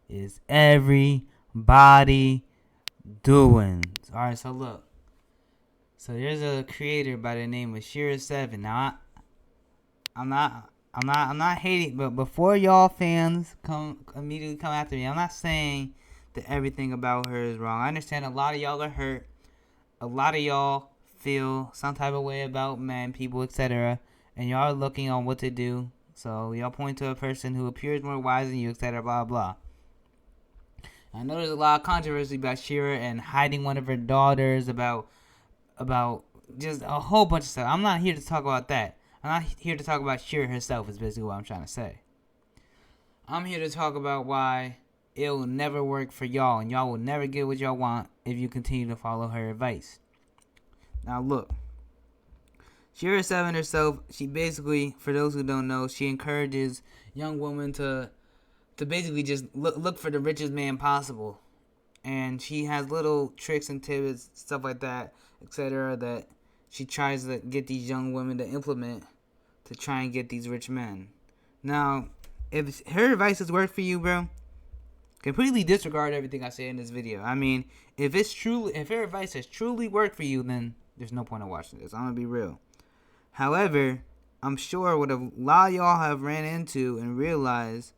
is everybody doing? Alright, so look. So there's a creator by the name of Shera Seven. Now I'm not hating, but before y'all fans immediately come after me, I'm not saying that everything about her is wrong. I understand a lot of y'all are hurt. A lot of y'all feel some type of way about men, people, etc. And y'all are looking on what to do. So y'all point to a person who appears more wise than you, etc. Blah blah. I know there's a lot of controversy about Shera and hiding one of her daughters, about just a whole bunch of stuff. I'm not here to talk about that. I'm not here to talk about Shera herself, is basically what I'm trying to say. I'm here to talk about why it will never work for y'all, and y'all will never get what y'all want if you continue to follow her advice. Now look, Shera Seven herself, she basically, for those who don't know, she encourages young women to basically just look for the richest man possible. And she has little tricks and tips, stuff like that, etc., that she tries to get these young women to implement to try and get these rich men. Now, if her advice has worked for you, bro, completely disregard everything I say in this video. I mean, if her advice has truly worked for you, then there's no point in watching this. I'm gonna be real. However, I'm sure what a lot of y'all have ran into and realized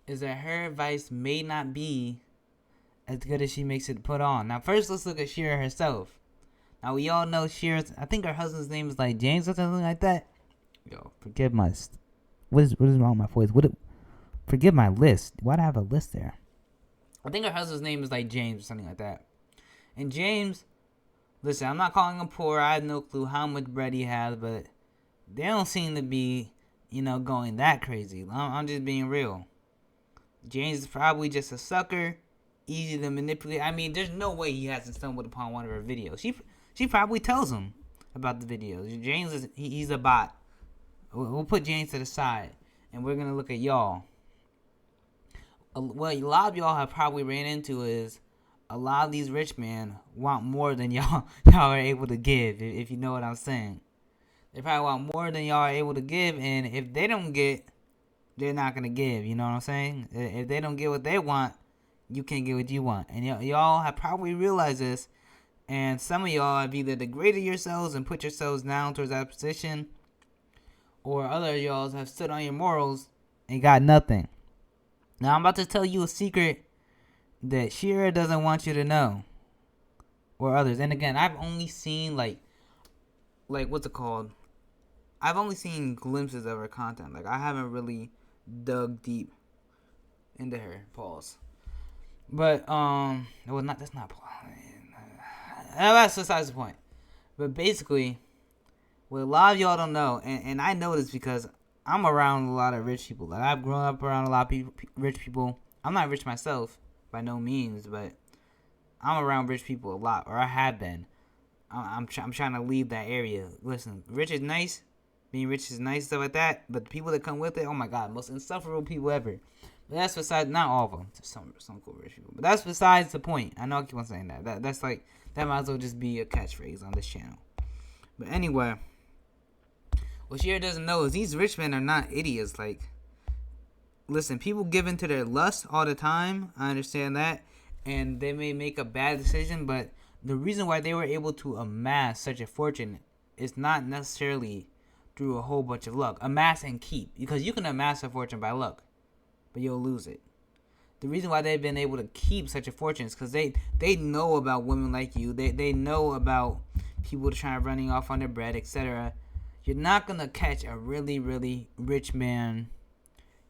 is that her advice may not be as good as she makes it put on. Now, first, let's look at Shera herself. Now, we all know Shera's, I think her husband's name is like James or something like that. Yo, forgive my, what is wrong with my voice? Forgive my list. Why'd I have a list there? I think her husband's name is like James or something like that. And James, listen, I'm not calling him poor. I have no clue how much bread he has, but they don't seem to be, going that crazy. I'm just being real. James is probably just a sucker, easy to manipulate. I mean, there's no way he hasn't stumbled upon one of her videos. She probably tells him about the videos. James he's a bot. We'll put James to the side, and we're gonna look at y'all. What a lot of y'all have probably ran into is a lot of these rich men want more than y'all are able to give. If you know what I'm saying, they probably want more than y'all are able to give, and if they don't get, they're not gonna give. You know what I'm saying? If they don't get what they want, you can't get what you want. And y'all have probably realized this, and some of y'all have either degraded yourselves and put yourselves down towards that position, or other y'all have stood on your morals and got nothing. Now, I'm about to tell you a secret that Shera doesn't want you to know, or others. And again, I've only seen like what's it called? I've only seen glimpses of her content. Like, I haven't really dug deep into her. Pause. But well, that's not. That's besides the point. But basically, what a lot of y'all don't know, and I know this because I'm around a lot of rich people. Like, I've grown up around a lot of rich people. I'm not rich myself by no means, but I'm around rich people a lot, or I have been. I'm trying to leave that area. Listen, rich is nice. Being rich is nice, stuff like that. But the people that come with it, oh my God, most insufferable people ever. But that's besides, not all of them. There's some cool rich people. But that's besides the point. I know I keep on saying that. That's like, that might as well just be a catchphrase on this channel. But anyway, what Shera doesn't know is these rich men are not idiots. Like, listen, people give into their lust all the time. I understand that. And they may make a bad decision, but the reason why they were able to amass such a fortune is not necessarily through a whole bunch of luck. Amass and keep. Because you can amass a fortune by luck, but you'll lose it. The reason why they've been able to keep such a fortune is because they know about women like you. They know about people trying running off on their bread, etc. You're not gonna catch a really, really rich man,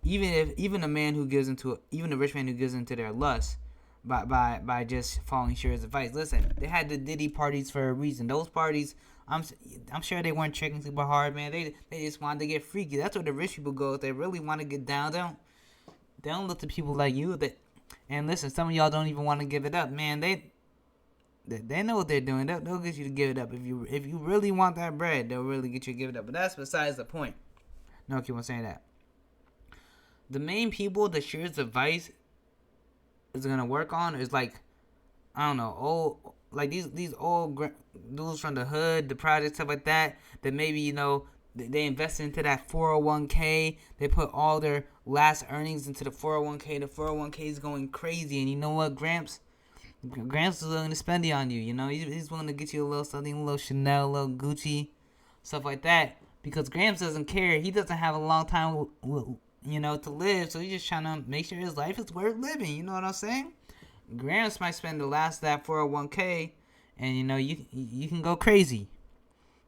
even a man who gives into even a rich man who gives into their lust by just following Shera's advice. Listen, they had the Diddy parties for a reason. Those parties, I'm sure they weren't checking super hard, man. They just wanted to get freaky. That's where the rich people go if they really want to get down. They don't look to people like you and listen, some of y'all don't even want to give it up, man. They know what they're doing. They'll get you to give it up. If you really want that bread, they'll really get you to give it up. But that's besides the point. No, I keep on saying that. The main people that Shera's advice is gonna work on is like, I don't know, old, like these old dudes from the hood, the project, stuff like that. That maybe they invested into that 401k. They put all their last earnings into the 401k. The 401k is going crazy. And you know what, Gramps is willing to spend it on you. You know, he's willing to get you a little something, a little Chanel, a little Gucci, stuff like that. Because Gramps doesn't care. He doesn't have a long time, you know, to live. So he's just trying to make sure his life is worth living. You know what I'm saying? Gramps might spend the last of that 401k, and you know, you can go crazy.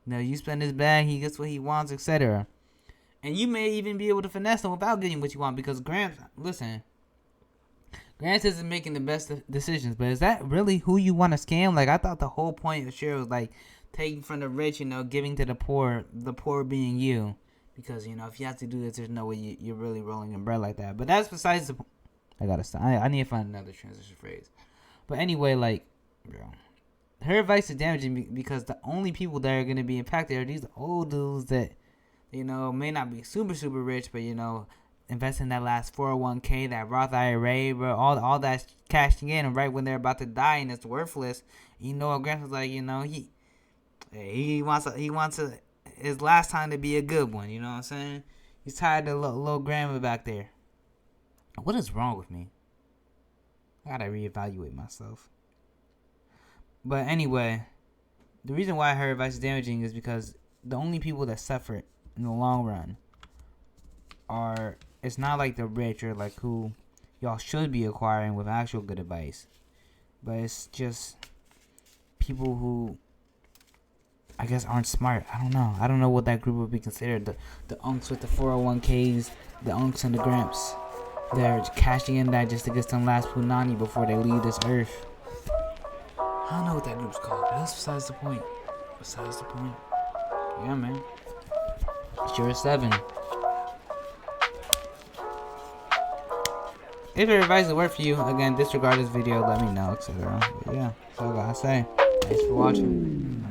You know, you spend his bag, he gets what he wants, etc. And you may even be able to finesse him without getting what you want, because Gramps isn't making the best decisions. But is that really who you want to scam? Like, I thought the whole point of Shera was like taking from the rich, you know, giving to the poor being you. Because, you know, if you have to do this, there's no way you're really rolling in bread like that. But that's besides the point. I gotta stop. I need to find another transition phrase. But anyway, like, bro, her advice is damaging because the only people that are gonna be impacted are these old dudes that, you know, may not be super rich, but you know, invest in that last 401k, that Roth IRA, bro, all that's cashing in, and right when they're about to die and it's worthless, you know, what Gramps was like, you know, he wants his last time to be a good one. You know what I'm saying? He's tired of little grandma back there. What is wrong with me? I gotta reevaluate myself. But anyway, the reason why her advice is damaging is because the only people that suffer in the long run are, it's not like the rich or like who y'all should be acquiring with actual good advice, but it's just people who I guess aren't smart. I don't know what that group would be considered. The unks with the 401ks, the unks and the Gramps. They're cashing in that just to get some last punani before they leave this earth. I don't know what that group's called, but that's besides the point. Yeah, man. Shera Seven. If your advice is work for you, again, disregard this video, let me know, etc. But yeah, that's all I gotta say. Thanks for watching.